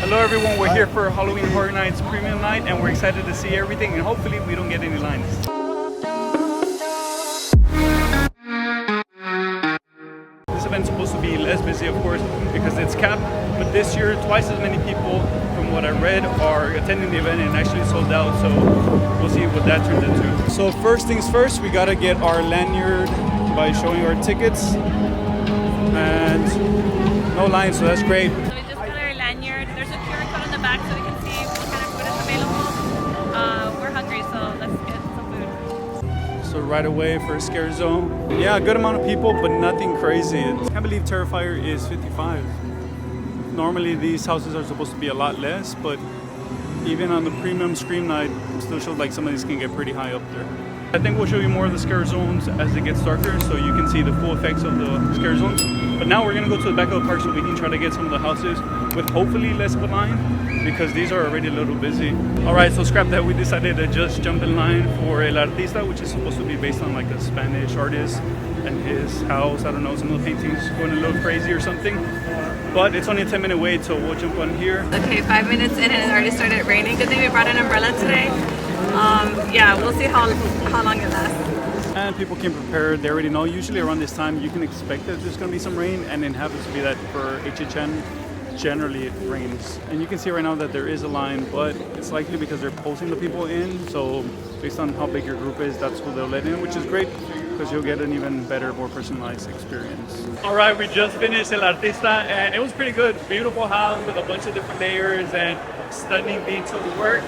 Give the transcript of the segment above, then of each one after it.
Hello everyone, we're here for Halloween Horror Nights Premium Night and we're excited to see everything and hopefully we don't get any lines. This event's supposed to be less busy of course because it's capped, but this year twice as many people from what I read are attending the event and actually sold out, so we'll see what that turns into. So first things first, we gotta get our lanyard by showing our tickets and no lines, so that's great. So we just got our lanyard. There's a QR code on the back so we can see what kind of food is available. We're hungry, so let's get some food. So right away for a scare zone. Yeah, a good amount of people, but nothing crazy. I can't believe Terrifier is 55. Normally these houses are supposed to be a lot less, but even on the premium Scream night, it still shows like some of these can get pretty high up there. I think we'll show you more of the scare zones as it gets darker so you can see the full effects of the scare zones. But now we're gonna go to the back of the park so we can try to get some of the houses with hopefully less of a line because these are already a little busy. All right, so scrap that. We decided to just jump in line for El Artista, which is supposed to be based on like a Spanish artist and his house. I don't know, some of the paintings going a little crazy or something. But it's only a 10-minute wait, so we'll jump on here. Okay, 5 minutes in and it already started raining. Good thing we brought an umbrella today. Yeah, we'll see how long it lasts. And people came prepared. They already know. Usually around this time, you can expect that there's going to be some rain, and it happens to be that for HHN, generally it rains. And you can see right now that there is a line, but it's likely because they're posting the people in. So based on how big your group is, that's who they'll let in, which is great because you'll get an even better, more personalized experience. All right, we just finished El Artista, and it was pretty good. Beautiful house with a bunch of different layers and stunning detail work.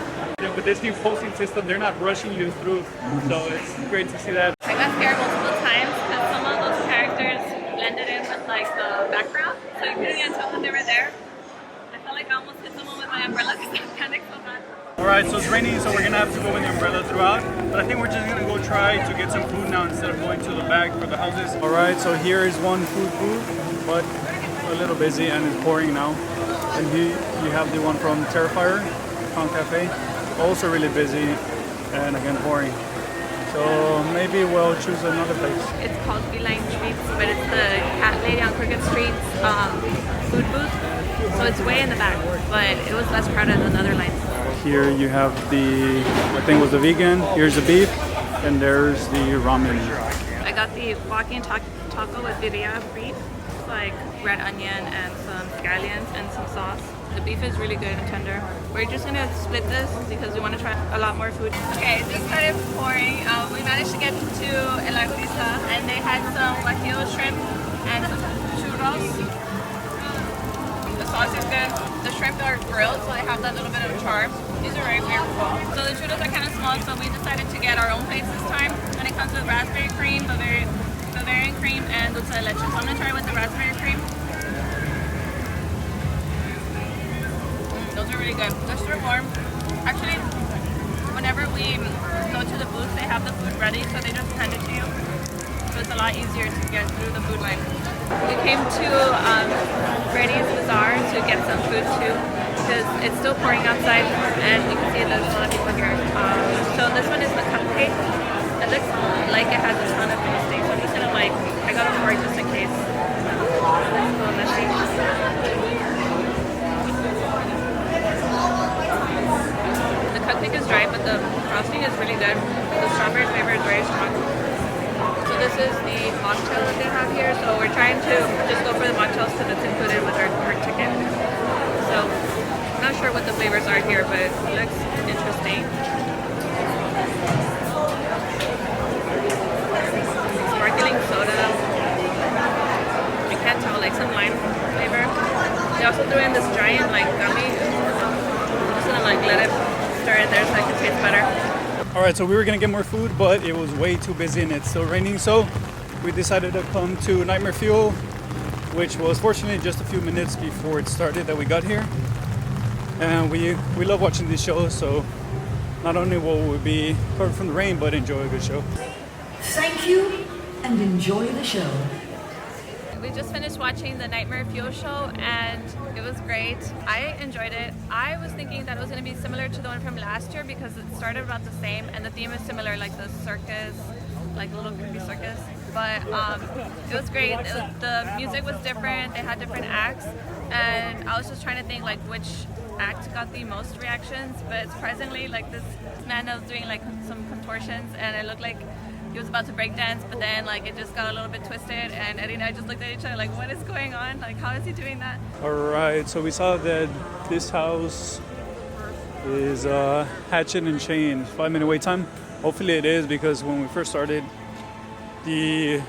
With this new posting system, they're not rushing you through, so it's great to see that. I got scared multiple times because some of those characters blended in with like the background, so you couldn't even tell that they were there. I felt like I almost hit someone with my umbrella because I panicked so bad. Alright, so it's raining, so we're gonna have to go with the umbrella throughout, but I think we're just gonna go try to get some food now instead of going to the back for the houses. Alright, so here is one food booth, but a little busy and it's pouring now. And here you have the one from Terrifier, Con Cafe. Also really busy and again pouring. So maybe we'll choose another place. It's called Feline Treats, but it's the Cat Lady on Crooked Street's food booth. So it's way in the back, but it was less crowded than other lines. Here you have the, I think it was the vegan, here's the beef, and there's the ramen. I got the walking taco with birria beef, like red onion and some scallions and some sauce. The beef is really good and tender. We're just gonna split this because we want to try a lot more food. Okay, it just started pouring. We managed to get to El Artista and they had some guajillo shrimp and some churros. The sauce is good. The shrimp are grilled, so they have that little bit of char. These are very flavorful. So the churros are kind of small, so we decided to get our own plates this time. And it comes with raspberry cream, Bavarian cream, and dulce de leche. So I'm gonna try with the raspberry cream. Those are really good. They're still warm. Actually, whenever we go to the booth, they have the food ready, so they just hand it to you. So it's a lot easier to get through the food line. We came to Freddy's Bazaar to get some food too, because it's still pouring outside, and you can see there's a lot of people here. So this one is the cupcake. It looks like it has a ton of frosting, so I'm just gonna I got a fork just in case. It's a little messy. The cupcake is dry, but the frosting is really good. The strawberry flavor is very strong. So this is the mocktail that they have here. So we're trying to just go for the mocktails because it's included with our ticket. So I'm not sure what the flavors are here, but it looks interesting. Sparkling soda. I can't tell, like some lime flavor. They also threw in this giant like gummy. Let it stir it there so I can taste better. Alright, so we were gonna get more food, but it was way too busy and it's still raining, so we decided to come to Nightmare Fuel, which was fortunately just a few minutes before it started that we got here. And we love watching these shows, so not only will we be covered from the rain, but enjoy a good show. Thank you and enjoy the show. We just finished watching the Nightmare Fuel show and it was great. I enjoyed it. I was thinking that it was going to be similar to the one from last year because it started about the same and the theme is similar, like the circus, like a little creepy circus. But it was great. The music was different. They had different acts and I was just trying to think like which act got the most reactions, but surprisingly, like this man was doing like some contortions, and it looked like he was about to break dance, but then like it just got a little bit twisted, and Eddie and I just looked at each other like, what is going on? Like, how is he doing that? All right, so we saw that this house is hatchet and chain, 5-minute wait time. Hopefully it is, because when we first started, the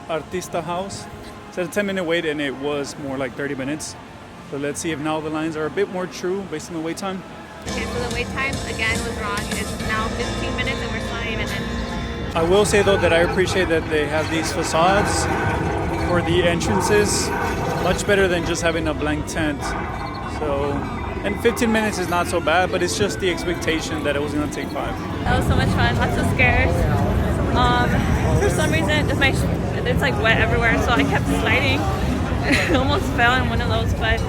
Artista house said a 10-minute wait, and it was more like 30 minutes. So let's see if now the lines are a bit more true based on the wait time. Okay, so the wait time again was wrong. It's now 15 minutes and we're still not even in. I will say though that I appreciate that they have these facades for the entrances, much better than just having a blank tent. So, and 15 minutes is not so bad, but it's just the expectation that it was gonna take 5. That was so much fun, lots of scares. For some reason, it's like wet everywhere, so I kept sliding. I almost fell in one of those, but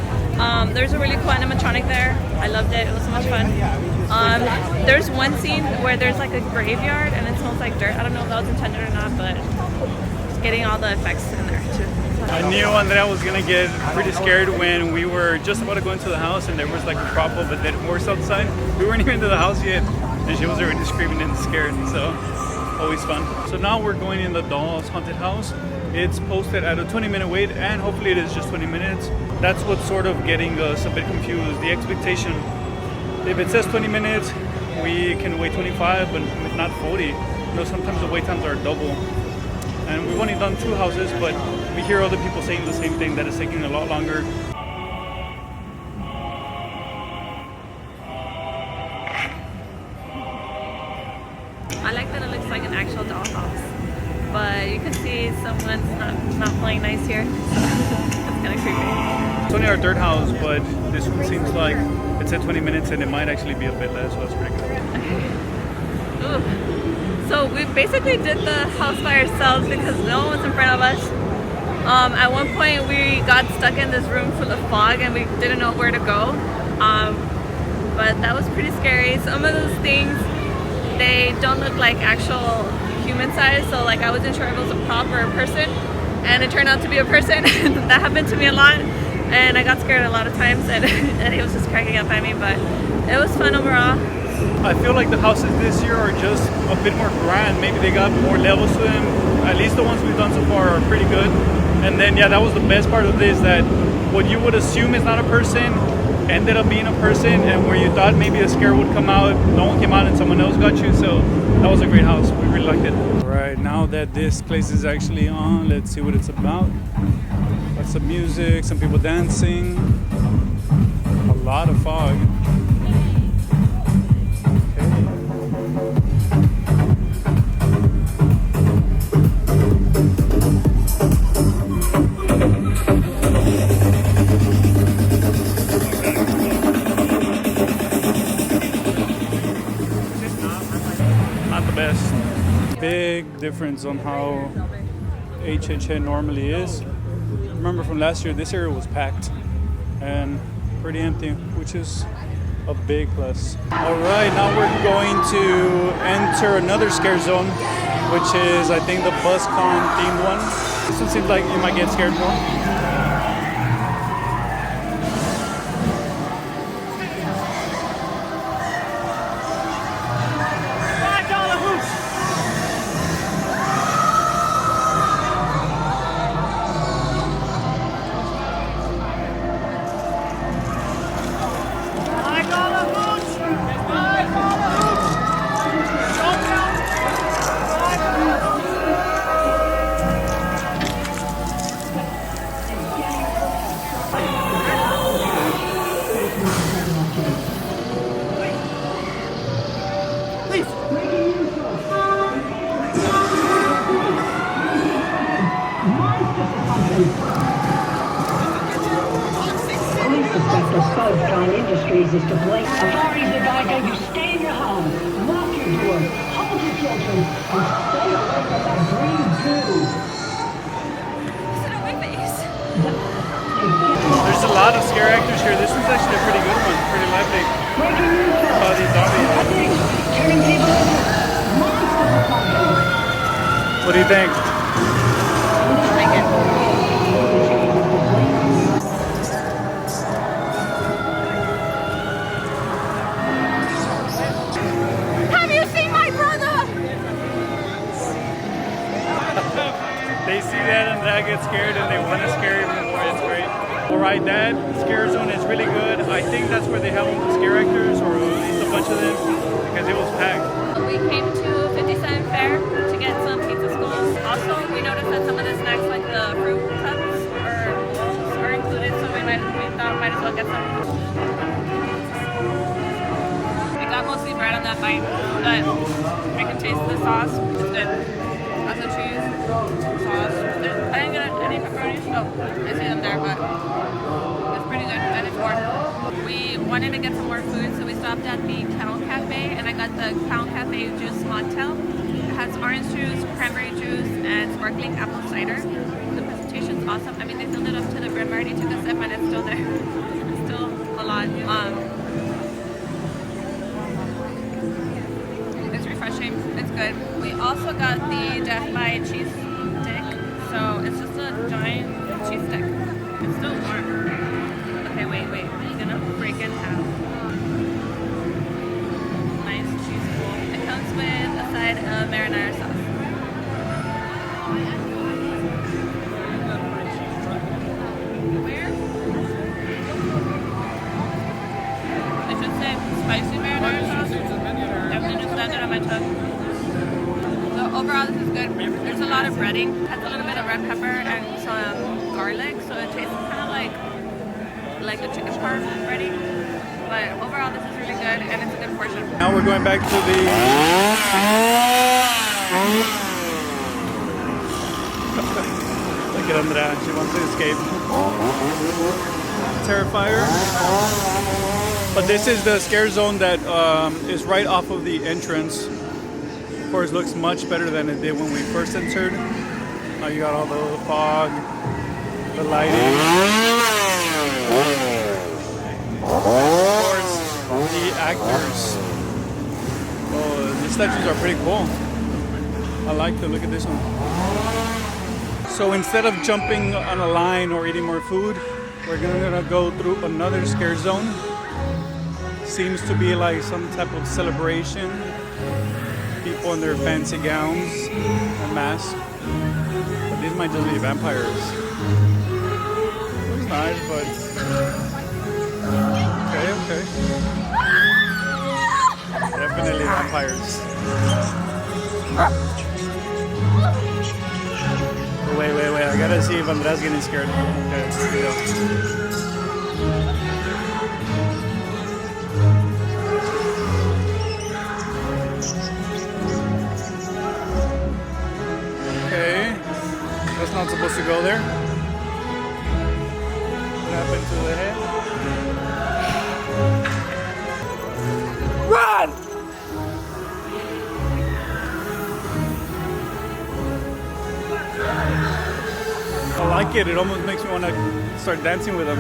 there's a really cool animatronic there. I loved it. It was so much fun. There's one scene where there's like a graveyard and it smells like dirt. I don't know if that was intended or not, but just getting all the effects in there too. I knew Andrea was gonna get pretty scared when we were just about to go into the house and there was like a crop of a dead horse outside. We weren't even into the house yet, and she was already screaming and scared. So always fun. So now we're going in the Doll's haunted house. It's posted at a 20-minute wait, and hopefully it is just 20 minutes. That's what's sort of getting us a bit confused. The expectation, if it says 20 minutes, we can wait 25, but if not 40. You know, sometimes the wait times are double. And we've only done 2 houses, but we hear other people saying the same thing, that it's taking a lot longer. I like that it looks like an actual dollhouse, but you can see someone's not playing nice here. That's kind of creepy. It's only our 3rd house, but this one seems like it said 20 minutes and it might actually be a bit less, so that's pretty good. Ooh. So we basically did the house by ourselves because no one was in front of us. At one point we got stuck in this room full of fog and we didn't know where to go. But that was pretty scary. Some of those things, they don't look like actual human size, so like I wasn't sure if it was a prop or a person, and it turned out to be a person. That happened to me a lot, and I got scared a lot of times, and he was just cracking up at me, but it was fun overall. I feel like the houses this year are just a bit more grand. Maybe they got more levels to them. At least the ones we've done so far are pretty good. And then yeah, that was the best part of this, that what you would assume is not a person ended up being a person, and where you thought maybe a scare would come out, no one came out and someone else got you. So that was a great house. We really liked it. All right, now that this place is actually on, let's see what it's about. Got some music, some people dancing, a lot of fog. Big difference on how HHN normally is. Remember from last year, this area was packed and pretty empty, which is a big plus. All right, now we're going to enter another scare zone, which is, I think, the BuzzCon themed one. This one seems like you might get scared more. Industries is to blame. Authorities advise that you stay in your home, lock your doors, hold your children, and stay away from that green goo. There's a lot of scare actors here. This one's actually a pretty good one, pretty lively. These zombies. What do you think? I like it. dad gets scared and they want to scare him more. It's great. Alright, Dad, Scare Zone is really good. I think that's where they have all the scare actors, or at least a bunch of them, because it was packed. We came to 50 Cent Fair to get some pizza schools. Also, we noticed that some of the snacks, like the fruit cups, are included, so we thought might as well get some. We got mostly bread on that bite, but I can taste the sauce. It's good. Lots of cheese, sauce. I didn't get any pepperoni. Oh, I see them there, but it's pretty good and it's warm. We wanted to get some more food, so we stopped at the Cow Cafe, and I got the Cow Cafe juice mocktail. It has orange juice, cranberry juice, and sparkling apple cider. The presentation's awesome. I mean, they filled it up to the brim. I already took a sip, and it's still there. It's still a lot. It's refreshing. It's good. We also got the Death by Cheese stick. So it's just a giant cheese stick. It's still warm. Okay, wait. I'm gonna break it half. Nice cheese bowl. It comes with a side of marinara sauce. Where? It should say spicy marinara sauce. Definitely just landed on my tongue. So overall, this is good. There's a lot of breading. It has a little bit of red pepper and some garlic, so it tastes kind of like a chicken parm breading. But overall, this is really good, and it's a good portion. Now we're going back to the look at Andrea, she wants to escape. Terrifier. But this is the Scare Zone that is right off of the entrance. Of course, looks much better than it did when we first entered. Now you got all the fog, the lighting. Of course, the actors. Oh, the statues are pretty cool. I like to look at this one. So instead of jumping on a line or eating more food, we're gonna go through another Scare Zone. Seems to be like some type of celebration. People in their fancy gowns and masks. But these might just be vampires. Looks nice, but okay. Definitely vampires. Wait. I gotta see if Andrea's getting scared. Okay, here we go. Okay, that's not supposed to go there. What happened to the head? Run! I like it. It almost makes me want to start dancing with them.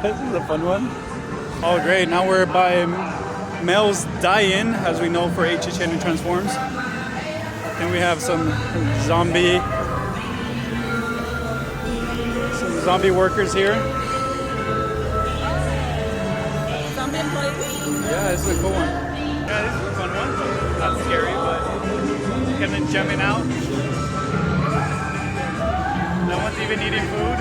This is a fun one. Oh great, now we're by Mel's Die-In, as we know for HHN and Transforms. And we have some zombie workers here. Zombie employees? Yeah, this is a cool one. Yeah, this is a fun one. Not scary, but kind of jumping out. No one's even eating food.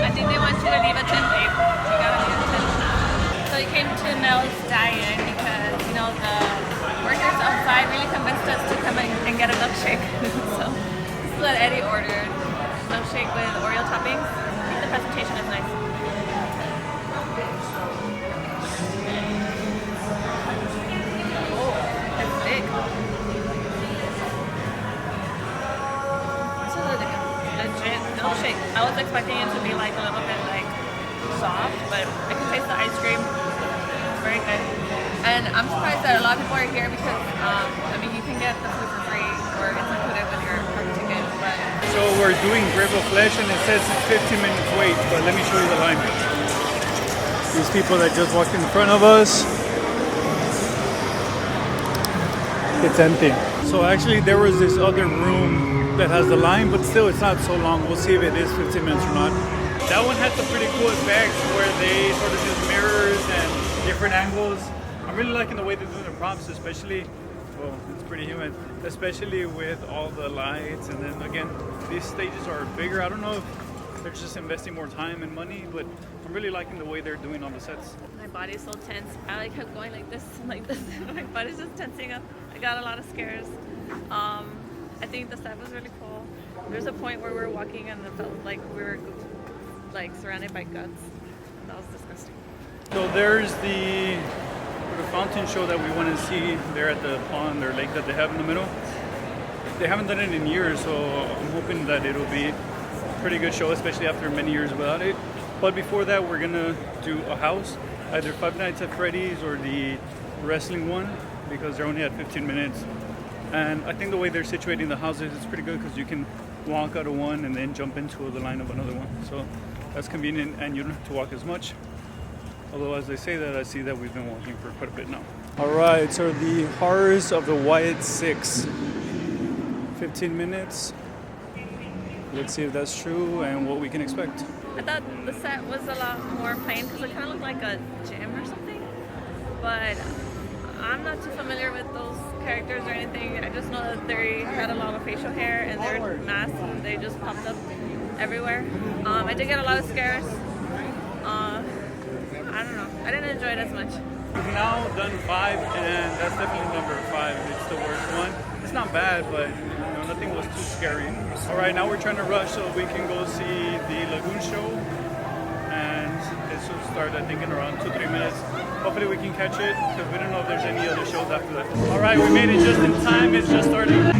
I think they want you to leave a tip, babe. You gotta leave a tip. So we came to Mel's Die-In because, you know, the workers outside really convinced us to come and get a milkshake. So this is what Eddie ordered. Milkshake with Oreo toppings. I think the presentation is nice. Oh, it's big. This is a legit milkshake. I was expecting it to be like a little bit like soft, but I can taste the ice cream. It's very good. And I'm surprised that a lot of people are here because, I mean, you can get the food for free or it's included with your park ticket. But So we're doing Grave of Flesh and it says it's 15 minutes wait, but let me show you the line. These people that just walked in front of us, it's empty. So actually there was this other room that has the line, but still it's not so long. We'll see if it is 15 minutes or not. That one had some pretty cool effects where they sort of use mirrors and different angles. I'm really liking the way they're doing the prompts, especially, well, it's pretty humid, especially with all the lights. And then again, these stages are bigger. I don't know if they're just investing more time and money, but I'm really liking the way they're doing all the sets. My body's so tense. I like kept going like this and like this. My body's just tensing up. I got a lot of scares. I think the set was really cool. There's a point where we were walking and it felt like we were like surrounded by guts. That was disgusting. So there's the fountain show that we want to see there at the pond or lake that they have in the middle. They haven't done it in years, so I'm hoping that it'll be a pretty good show, especially after many years without it. But before that, we're gonna do a house, either Five Nights at Freddy's or the wrestling one, because they're only at 15 minutes. And I think the way they're situating the houses is pretty good because you can walk out of one and then jump into the line of another one. So that's convenient and you don't have to walk as much. Although as they say that, I see that we've been walking for quite a bit now. All right, so the horrors of the Wyatt 6. 15 minutes. Let's see if that's true and what we can expect. I thought the set was a lot more plain because it kind of looked like a gym or something. But I'm not too familiar with those characters or anything. I just know that they had a lot of facial hair and their masks and they just popped up everywhere. I did get a lot of scares. I don't know. I didn't enjoy it as much. We've now done 5 and that's definitely number 5. It's the worst one. It's not bad, but nothing was too scary. All right, now we're trying to rush so we can go see the Lagoon show. And it should start, I think, in around 2-3 minutes. Hopefully we can catch it because we don't know if there's any other shows after that. All right, we made it just in time. It's just starting.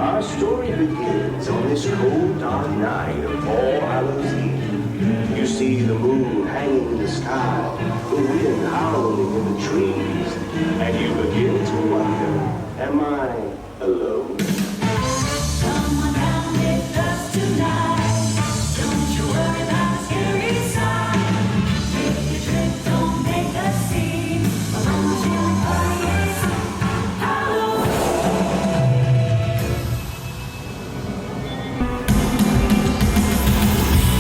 Our story begins on this cold, dark night of All Hallows Eve. You see the moon hanging in the sky, the wind howling in the trees, and you begin to wonder, am I alone? Someone down with us tonight. Don't you worry about the scary side. Take a trip, don't make a scene. Alone with you, party is Halloween.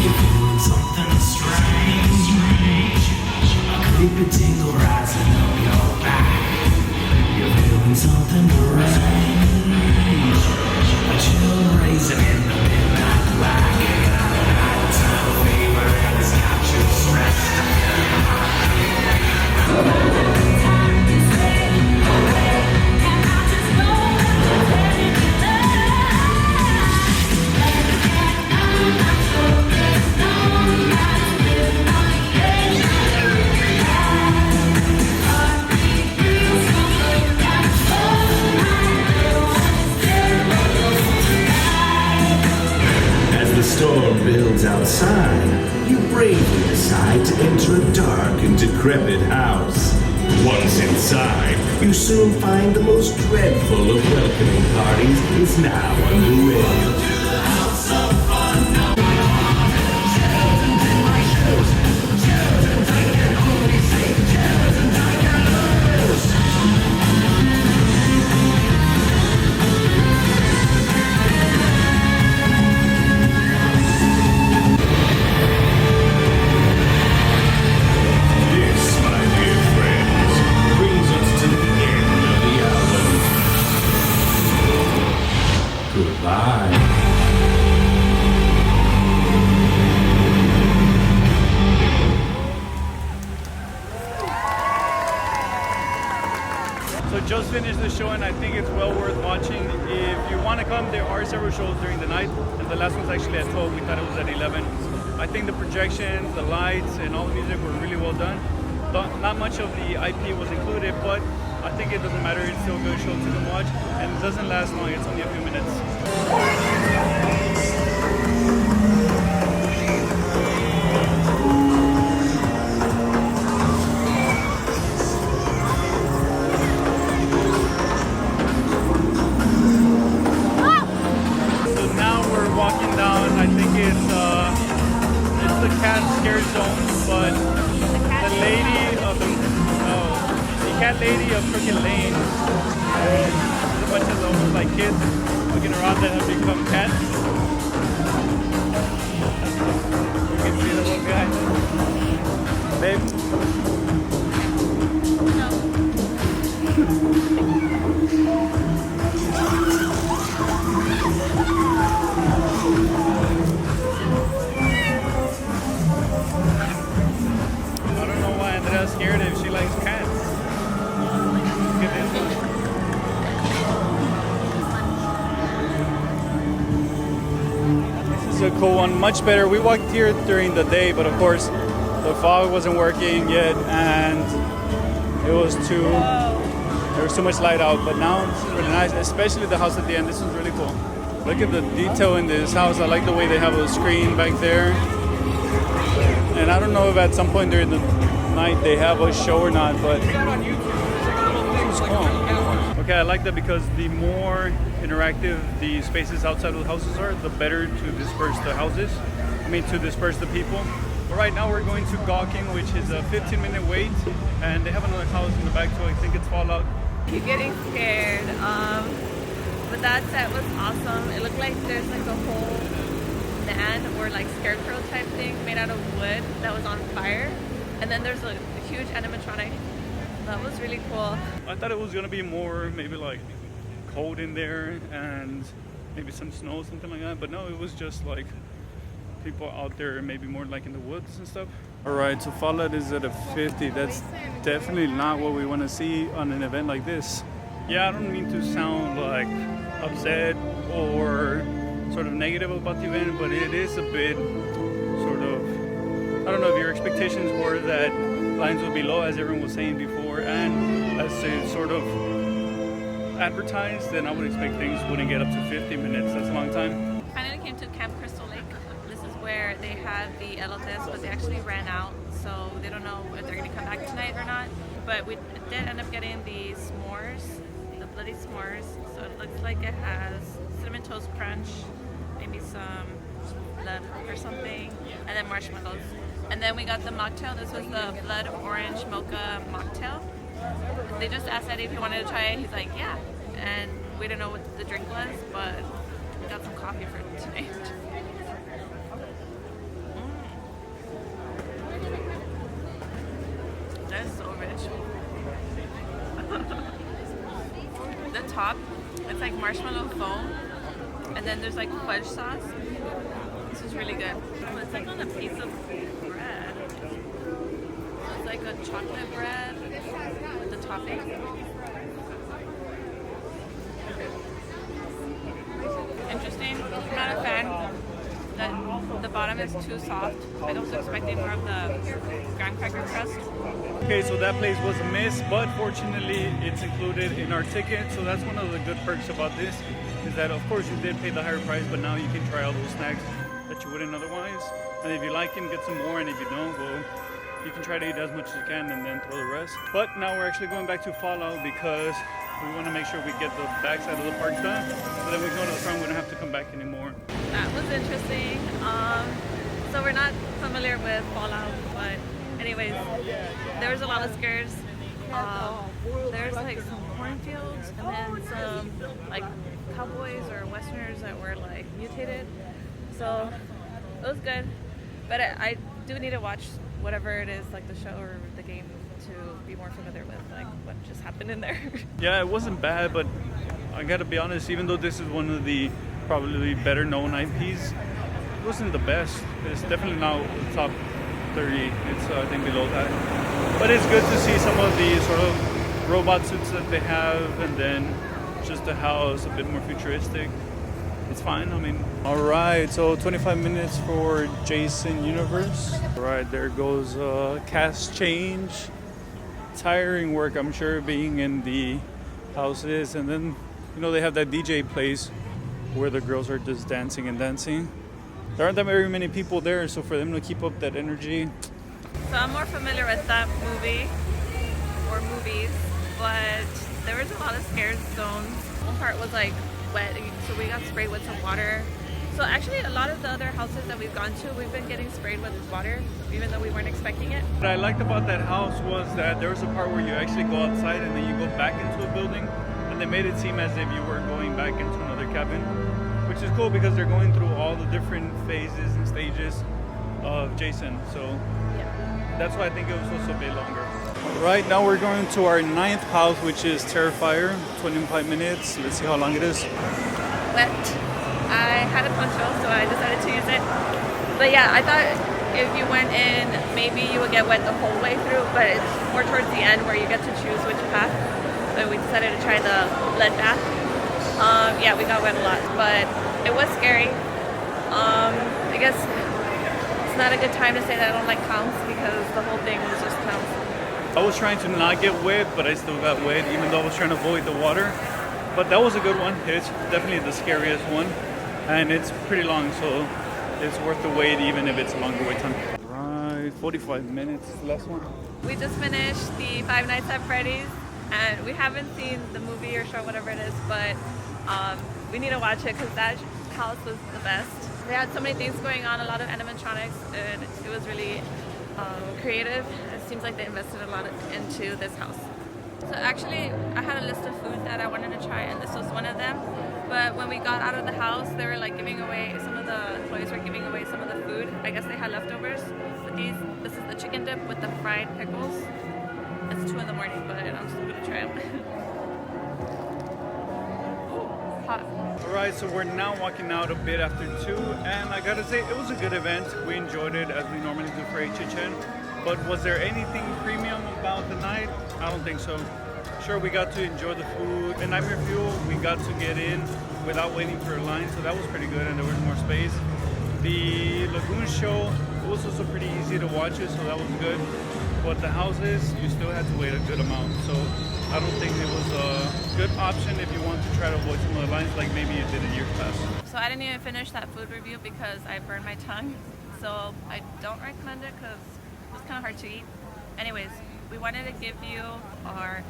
You're feeling something strange. A creepy tingle rising up your back. You're feeling something strange. A chill raising in the midnight black. Nighttime fever and it's got you stressed. Time is fading away, and I just know that you're ready to die. Let it get on my shoulders, long as with my head. Heartbeat feels so good, that's all I know. As the storm builds outside, you bravely decide to enter a dark and decrepit house. Once inside, you soon find the most dreadful of welcoming parties is now underway. This, my dear friends, brings us to the end of the album. Goodbye. So just finished the show and I think it's well worth watching. If you want to come, there are several shows during the night and the last one's actually at 12. We thought it was at 11. I think the projections, the lights, and all the music were really well done. Not much of the IP was included, but I think it doesn't matter. It's still a good show to come watch and it doesn't last long. It's only a few minutes. So now we're walking cat lady of Crooked Lane. And there's a bunch of almost like kids looking around that have become cats. You can see the little guy. Babe. I don't know why Andrea's scared if she likes cats. Look at this one. This is a cool one, much better. We walked here during the day, but of course the fog wasn't working yet and it was there was too much light out. But now this is really nice, especially the house at the end. This is really cool. Look at the detail in this house. I like the way they have a screen back there. And I don't know if at some point during the night they have a show or not, but this is cool. Okay, I like that because the more interactive the spaces outside of the houses are, the better to disperse the houses. To disperse the people. But right now we're going to Gawking, which is a 15-minute wait, and they have another house in the back too. I think it's Fallout. Keep getting scared. But that set was awesome. It looked like there's like a whole man or like scarecrow type thing made out of wood that was on fire, and then there's a huge animatronic. That was really cool. I thought it was gonna be more maybe like cold in there and maybe some snow, something like that, but no, it was just like people out there, maybe more like in the woods and stuff. All right, so Fallout is at a 50. That's definitely not what we want to see on an event like this. Yeah, I don't mean to sound like upset or sort of negative about the event, but it is a bit sort of, I don't know if your expectations were that lines would be low, as everyone was saying before, and as it sort of advertised, then I would expect things wouldn't get up to 50 minutes. That's a long time. Finally came to Camp Crystal Lake. This is where they have the elotes, but they actually ran out, so they don't know if they're going to come back tonight or not. But we did end up getting the s'mores, the bloody s'mores. So it looks like it has cinnamon toast crunch, maybe some blood or something, and then marshmallows. And then we got the mocktail. This was the blood orange mocha mocktail. They just asked Eddie if he wanted to try it. He's like, yeah. And we didn't know what the drink was, but we got some coffee for tonight. That is so rich. The top, it's like marshmallow foam, and then there's like fudge sauce. This is really good. Oh, it's like on a piece of bread. It's like a chocolate bread with the topping. Interesting. I'm not a fan that the bottom is too soft. I was expecting more of the graham cracker crust. Okay, so that place was a miss, but fortunately it's included in our ticket. So that's one of the good perks about this, is that of course you did pay the higher price, but now you can try all those snacks that you wouldn't otherwise. And if you like them, get some more, and if you don't, well, you can try to eat as much as you can and then throw the rest. But now we're actually going back to Fallout because we want to make sure we get the backside of the park done, so then we go to the front, we don't have to come back anymore. That was interesting. So we're not familiar with Fallout, but anyways, there was a lot of scares. There's like some cornfields and then some like cowboys or westerners that were like mutated. So it was good, but I do need to watch whatever it is, like the show or the game, to be more familiar with like what just happened in there. Yeah, it wasn't bad, but I gotta be honest, even though this is one of the probably better known IPs, it wasn't the best. It's definitely not the top 30. It's I think below that. But it's good to see some of the sort of robot suits that they have, and then just the house a bit more futuristic. It's fine, I mean. All right, so 25 minutes for Jason Universe. All right, there goes cast change. Tiring work, I'm sure, being in the houses. And then, you know, they have that DJ place where the girls are just dancing and dancing. There aren't that very many people there, so for them to keep up that energy. So I'm more familiar with that movie or movies, but there was a lot of scare zones. One part was like wet, so we got sprayed with some water. So actually, a lot of the other houses that we've gone to, we've been getting sprayed with water, even though we weren't expecting it. What I liked about that house was that there was a part where you actually go outside and then you go back into a building, and they made it seem as if you were going back into another cabin, which is cool because they're going through all the different phases and stages of Jason. So that's why I think it was also a bit longer. Right now we're going to our 9th house, which is Terrifier. 25 minutes. Let's see how long it is. Wet. I had a poncho, so I decided to use it. But yeah, I thought if you went in, maybe you would get wet the whole way through, but it's more towards the end where you get to choose which path. But we decided to try the lead bath. Yeah, we got wet a lot, but it was scary. I guess it's not a good time to say that I don't like clowns because the whole thing was just clowns. I was trying to not get wet, but I still got wet, even though I was trying to avoid the water. But that was a good one. It's definitely the scariest one. And it's pretty long, so it's worth the wait, even if it's a longer wait time. Right, 45 minutes, the last one. We just finished the Five Nights at Freddy's, and we haven't seen the movie or show, whatever it is, but we need to watch it because that house was the best. They had so many things going on, a lot of animatronics, and it was really creative. It seems like they invested a lot into this house. So actually, I had a list of food that I wanted to try, and this was one of them. But when we got out of the house, they were like giving away, some of the employees were giving away some of the food. I guess they had leftovers. But this is the chicken dip with the fried pickles. It's 2 in the morning, but I'm still gonna try them. Hot. Alright, so we're now walking out a bit after 2, and I gotta say, it was a good event. We enjoyed it as we normally do for HHN. But was there anything premium about the night? I don't think so. Sure, we got to enjoy the food. In Nightmare Fuel, we got to get in without waiting for a line, so that was pretty good, and there was more space. The Lagoon show, it was also pretty easy to watch it, so that was good. But the houses, you still had to wait a good amount, so I don't think it was a good option if you want to try to avoid some of the lines like maybe you did in years past. So I didn't even finish that food review because I burned my tongue. So I don't recommend it because it was kind of hard to eat. Anyways, we wanted to give you our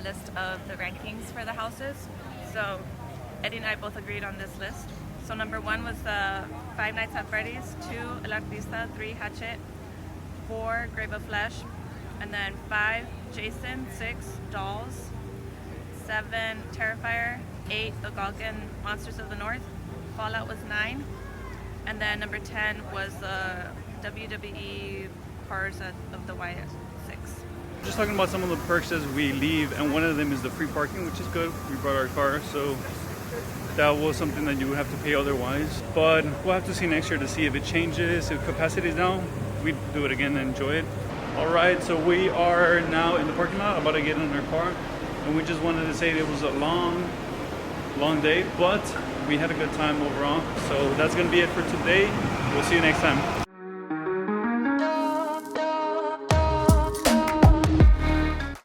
list of the rankings for the houses. So Eddie and I both agreed on this list. So number 1 was the Five Nights at Freddy's, 2 El Artista, 3 Hatchet, 4 Grave of Flesh, and then 5 Jason, 6 Dolls, 7 Terrifier, 8 The Galgan Monsters of the North, Fallout was 9, and then number 10 was the WWE Horrors of the Wyatt, 6. Just talking about some of the perks as we leave, and one of them is the free parking, which is good. We brought our car, so that was something that you would have to pay otherwise. But we'll have to see next year to see if it changes, if capacity is down. We do it again and enjoy it. All right, so we are now in the parking lot, about to get in our car, and we just wanted to say it was a long day, but we had a good time overall. So that's gonna be it for today. We'll see you next time.